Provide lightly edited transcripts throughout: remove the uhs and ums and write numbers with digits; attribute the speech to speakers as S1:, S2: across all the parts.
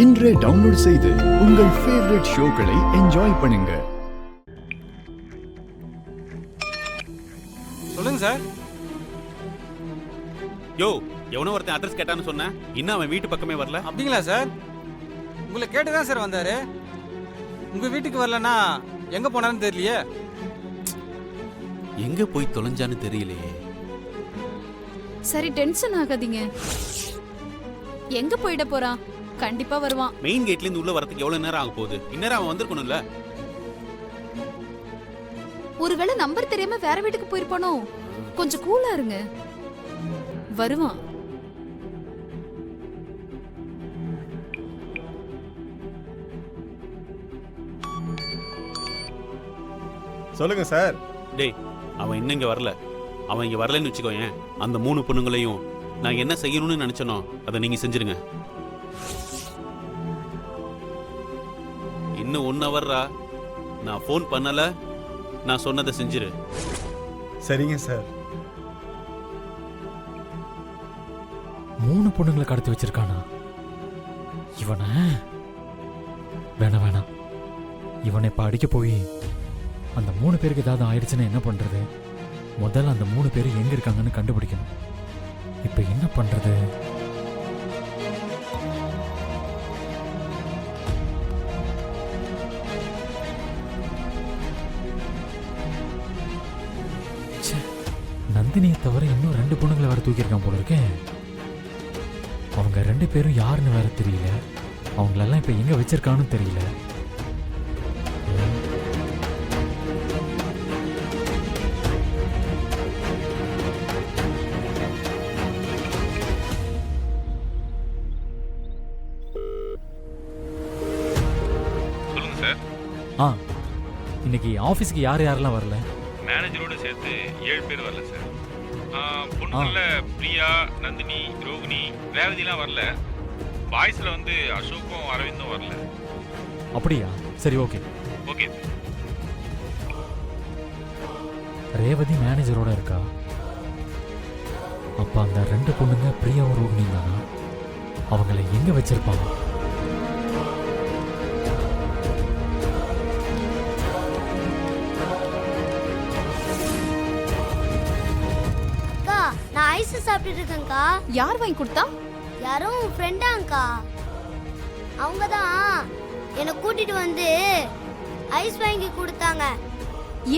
S1: இன்றே டவுன்லோட் செய்து உங்கள் ஃபேவரட் ஷோக்களை என்ஜாய் பண்ணுங்க.
S2: சொல்லுங்க சார்.
S3: யோ, எவனோ ஒருத்தன் அட்ரஸ் கேட்டான்னு சொன்னேன், இன்னும் அவன் வீட்டு பக்கமே வரல.
S2: அப்படிங்களா சார்? உங்களை கேட்டுதான் சார் வந்தாரு. உங்க வீட்டுக்கு வரலன்னா எங்க போனான்னு தெரியலையே.
S3: எங்க போய் தொலைஞ்சான்னு தெரியலையே.
S4: சரி, டென்ஷன் ஆகாதீங்க. எங்க போயிட போறான்? கண்டிப்பா வருவான்.
S3: மெயின் கேட்ல இருந்து உள்ள வரதுக்கு எவ்வளவு நேரம் ஆக போகுது? இந்நேரம் அவன் வந்திருக்கணும்ல.
S4: ஒருவேளை நம்பர் தெரியாம வேற வீட்டுக்கு போயிருப்பானோ? கொஞ்சம் கூலா இருங்க, வருவான்.
S5: சொல்லுங்க சார்.
S3: டேய், அவன் இன்னும் இங்க வரல. அவன் இங்க வரலன்னு வச்சுக்கோயேன், அந்த 3 பொண்ணுங்களையும் நான் என்ன செய்யணும்னு நினைச்சனோ அதை நீங்க செஞ்சிருங்க. இன்னும் 1 ஹவர்ரா. நான் ஃபோன் பண்ணல, நான் சொன்னதை செஞ்சிரு.
S5: சரிங்க சார்.
S6: 3 பொண்ணுங்களை கடத்தி வச்சிருக்கானா இவனை? வேணாம், இவனை இப்ப அடிக்க போய் அந்த 3 பேருக்கு ஏதாவது ஆயிடுச்சுன்னா என்ன பண்றது? முதல்ல அந்த 3 பேர் எங்க இருக்காங்கன்னு கண்டுபிடிக்கணும். இப்ப என்ன பண்றது? நந்தினியை தவிர இன்னும் 2 பொண்ணுங்களை வேற தூக்கியிருக்கான் போல இருக்கேன். அவங்க 2 பேரும் யாருன்னு வேற தெரியல. அவங்களெல்லாம் இப்ப எங்க வச்சிருக்கான்னு தெரியல.
S7: சொல்லுங்க சார்.
S6: இன்னைக்கு ஆபீஸ்க்கு யாரெல்லாம் வரல?
S7: மேனேஜரோட சேர்த்து 7 பேர் வரல சார். பொண்ணுங்கள பிரியா, நந்தினி, ரோகிணி, ரேவதிலாம் வரல. பாய்ஸ்ல வந்து அசோக்கும் அரவிந்தும் வரல.
S6: அப்படியா? சரி, ஓகே.
S7: ஓகே.
S6: ரேவதி மேனேஜரோட இருக்கா? அப்ப அந்த 2 பொண்ணுங்க பிரியாவும் ரோகிணி தானா? அவங்கள எங்க வச்சிருப்பாங்க?
S8: நான் ஐஸ் சாப்பிட்டு இருக்கேன்க்கா.
S4: யார் வாங்கி கொடுத்தா?
S8: யாரோ உன் ஃப்ரெண்டாங்கக்கா. அவங்க தான் என்னை கூட்டிட்டு வந்து ஐஸ் வாங்கி கொடுத்தாங்க.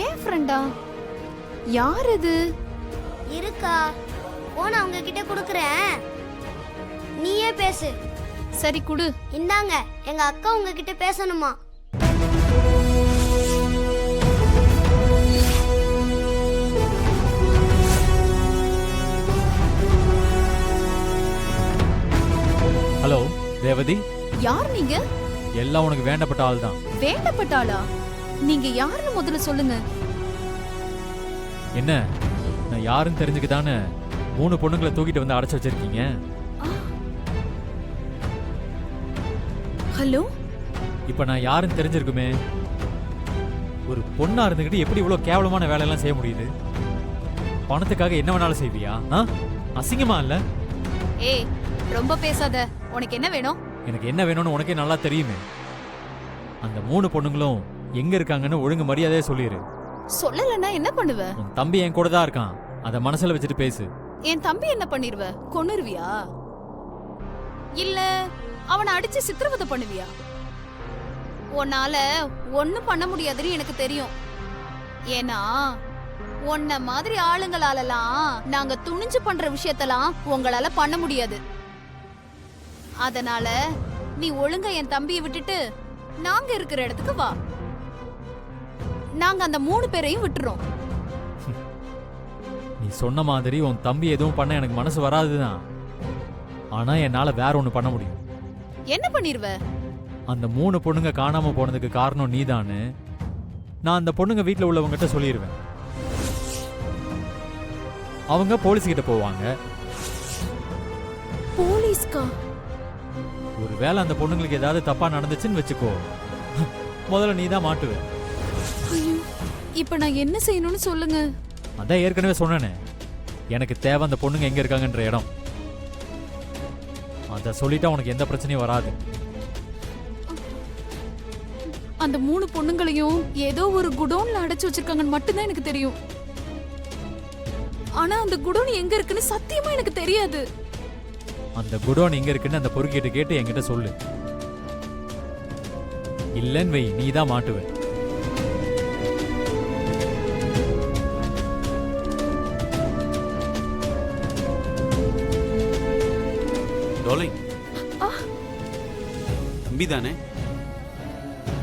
S4: ஏன் ஃப்ரெண்டா? யார் இது?
S8: இருக்கா, போன அவங்க கிட்ட கொடுக்குறேன், நீயே பேசு.
S4: சரி, குடு.
S8: இந்தாங்க, எங்க அக்கா உங்ககிட்ட பேசணுமா?
S6: ஹலோ ரேவதி.
S4: யார் நீங்க?
S6: எல்லாம் உனக்கு வேண்டப்பட்ட ஆள் தான்.
S4: வேண்டப்பட்ட ஆளா? நீங்க யாருன்னு முதல்ல சொல்லுங்க.
S6: என்ன, நான் யாருன்னு தெரிஞ்சுக்கதானே 3 பொண்ணுங்களை தூக்கிட்டு வந்து அடைச்சு வச்சிருக்கீங்க?
S4: ஹலோ,
S6: இப்ப நான் யாருன்னு தெரிஞ்சிருக்குமே. ஒரு பொண்ணா இருந்துகிட்டு எப்படி இவ்வளவு கேவலமான வேலையெல்லாம் செய்ய முடியுது? பணத்துக்காக என்ன வேணாலும் செய்வியா? அசிங்கமா இல்ல?
S4: ஏய், ரொம்ப பேசாத. உனக்கு என்ன வேணும்?
S6: எனக்கு என்ன வேணும்னு உனக்கே நல்லா தெரியுமே. அந்த 3 பொண்ணுங்களும் எங்க இருக்காங்கன்னு ஒழுங்கு மரியாதையா சொல்லிரு.
S4: சொல்லலன்னா என்ன பண்ணுவ?
S6: உன் தம்பி என் கூட தான் இருக்கான், அத மனசுல வச்சுட்டு பேசு.
S4: என் தம்பி என்ன பண்ணிருவ? கொன்னுருவியா? இல்ல அவனை அடிச்சு சித்திரவதை பண்ணுவியா? உன்னால ஒண்ணும் பண்ண முடியாதுன்னு எனக்கு தெரியும். ஏன்னா உன்ன மாதிரி ஆளுங்களாலலாம் நாங்க துணிஞ்சு பண்ற விஷயத்தெல்லாம் உங்களால பண்ண முடியாது. அதனால நீ ஒழுங்கா என் தம்பியை விட்டுட்டு நாங்க இருக்கிற இடத்துக்கு வா. நாங்க அந்த 3 பேரையும் விட்டுறோம்.
S6: நீ சொன்ன மாதிரி உன் தம்பி எதுவும் பண்ண எனக்கு மனசு வராதுதான். ஆனா என்னால வேற ஒண்ணு பண்ண முடியும்.
S4: என்ன பண்ணிருவ?
S6: அந்த 3 பொண்ணுங்க காணாம போனதுக்கு காரணம் நீதான்னு நான் அந்த பொண்ணுங்க வீட்டுல உள்ளவங்கிட்ட சொல்லிடுவேன். அவங்க போலீஸ் கிட்ட போவாங்க.
S4: போலீஸ்கா?
S6: ஒருவேளை அந்த பொண்ணுங்களுக்கு ஏதாவது தப்பா நடந்துச்சுன்னு வச்சுக்கோ, முதல்ல நீ தான் மாட்டுவ.
S4: ஐயோ, இப்ப நான் என்ன செய்யணும்னு சொல்லுங்க.
S6: அதான் ஏற்கனவே சொன்னேனே, எனக்கு தேவை அந்த பொண்ணுங்க எங்க இருக்காங்கன்ற இடம். அத சொல்லிட்டா உனக்கு எந்த பிரச்சனையும் வராது.
S4: அந்த 3 பொண்ணுங்களையும் ஏதோ ஒரு குடோன்ல அடைச்சு வச்சிருக்காங்கன்னு மட்டும்தான் எனக்கு தெரியும். ஆனா அந்த குடோன் எங்க இருக்குன்னு சத்தியமா எனக்கு தெரியாது.
S6: அந்த குடோன் எங்க இருக்குன்னு அந்த பொறுக்கிட்ட கேட்டு என்கிட்ட சொல்லு. இல்லன்னு வை, நீ தான் மாட்டுவ.
S3: டார்லிங், தம்பி தானே?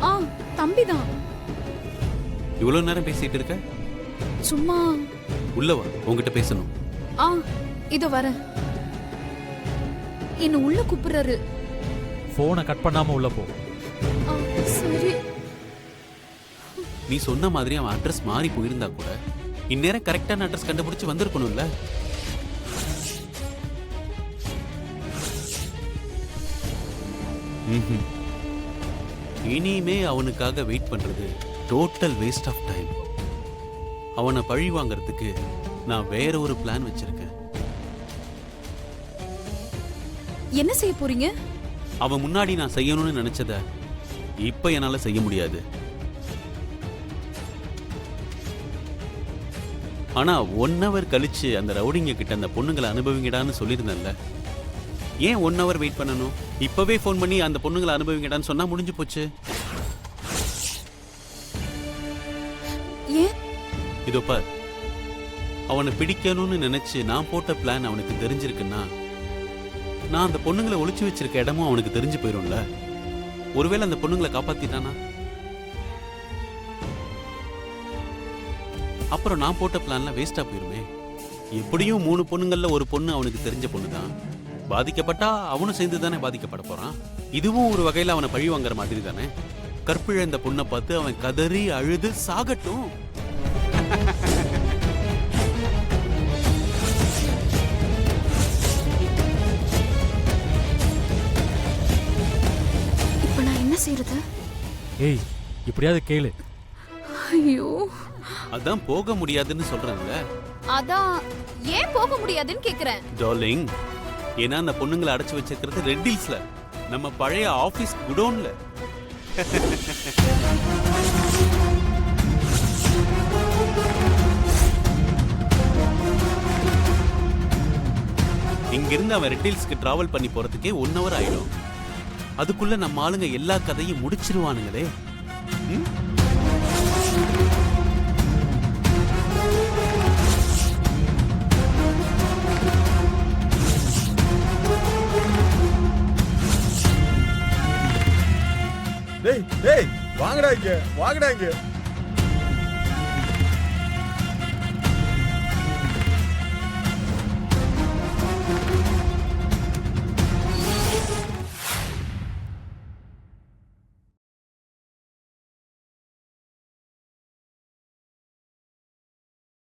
S4: ஆ, தம்பிதான்.
S3: இவ்வளவு நேரம் பேசிட்டு இருக்க?
S4: சும்மா.
S3: உள்ள வா, உங்ககிட்ட பேசணும்.
S4: ஆ, இதோ வரேன். என்ன உள்ள கூப்பிடுறாரு.
S6: போனை கட் பண்ணாம உள்ள போ.
S4: ஆ, சரி.
S3: நீ சொன்ன மாதிரி அவன் அட்ரஸ் மாறி போயிருந்தா கூட இந்நேரம் கரெக்டான அட்ரஸ் கண்டுபிடிச்சு வந்திருக்கணும்ல. இனிமே அவனுக்காக வெயிட் பண்றது டோட்டல் வேஸ்ட் ஆஃப் டைம். அவனை பழி வாங்கறதுக்கு நான் வேற ஒரு பிளான் வச்சிருக்கேன்.
S4: என்ன செய்ய போறீங்க?
S3: அவன் முன்னாடி நான் செய்யணும்னு நினைச்சத இப்ப என்னால செய்ய முடியாது. ஆனா 1 hour கழிச்சு அந்த ரவுடிங்க கிட்ட அந்த பொண்ணுங்களை அனுபவிங்கடான்னு சொல்லியிருந்தேன்ல. ஏன் 1 hour வெயிட் பண்ணணும்? இப்பவே ஃபோன் பண்ணி அந்த பொண்ணுங்களை அனுபவிங்கடான்னு சொன்னா முடிஞ்சு போச்சு.
S4: ஏன்?
S3: இதோ பார், அவனை பிடிக்கணும்னு நினைச்சு நான் போட்ட பிளான் அவனுக்கு தெரிஞ்சிருக்குன்னா நான் அந்த பொண்ணுங்களை ஒளிச்சு வச்சிருக்க இடமும் அவனுக்கு தெரிஞ்சு போயிரும்ல. ஒருவேளை அந்த பொண்ணுங்களை காப்பாத்திட்டானா அப்புறம் நான் போட்ட பிளான்லாம் வேஸ்டா போயிருமே. எப்படியும் 3 பொண்ணுங்கள்ல ஒரு பொண்ணு அவனுக்கு தெரிஞ்ச பொண்ணுதான். பாதிக்கப்பட்டா அவனும் சேர்ந்து தானே பாதிக்கப்பட போறான். இதுவும் ஒரு வகையில அவனை பழி வாங்குற மாதிரி தானே. கற்பிழந்த பொண்ணை பார்த்து அவன் கதறி அழுது சாகட்டும்.
S4: இப்ப நான் என்ன செய்யறது?
S6: ஏய், இப்படியாவது கேளு.
S4: ஐயோ,
S3: அதான் போக முடியாதுன்னு சொல்றேன்ல.
S4: அதான் ஏன் போக முடியாதுன்னு கேக்குறேன்.
S3: டார்லிங், ஏன்னா அந்த பொண்ணுங்களை அடைச்சு வச்சிருக்கிறது ரெட் ஹில்ஸ்ல, நம்ம பழைய ஆபீஸ் குடோன்ல. இங்கிருந்து அவன் ரெட் ஹில்ஸ்க்கு டிராவல் பண்ணி போறதுக்கே 1 hour ஆயிடும். அதுக்குள்ள நம்ம ஆளுங்க எல்லா கதையும் முடிச்சிருவானுங்களே. ம்?
S5: டேய் டேய் வாங்கடா இங்க, வாங்கடா இங்க.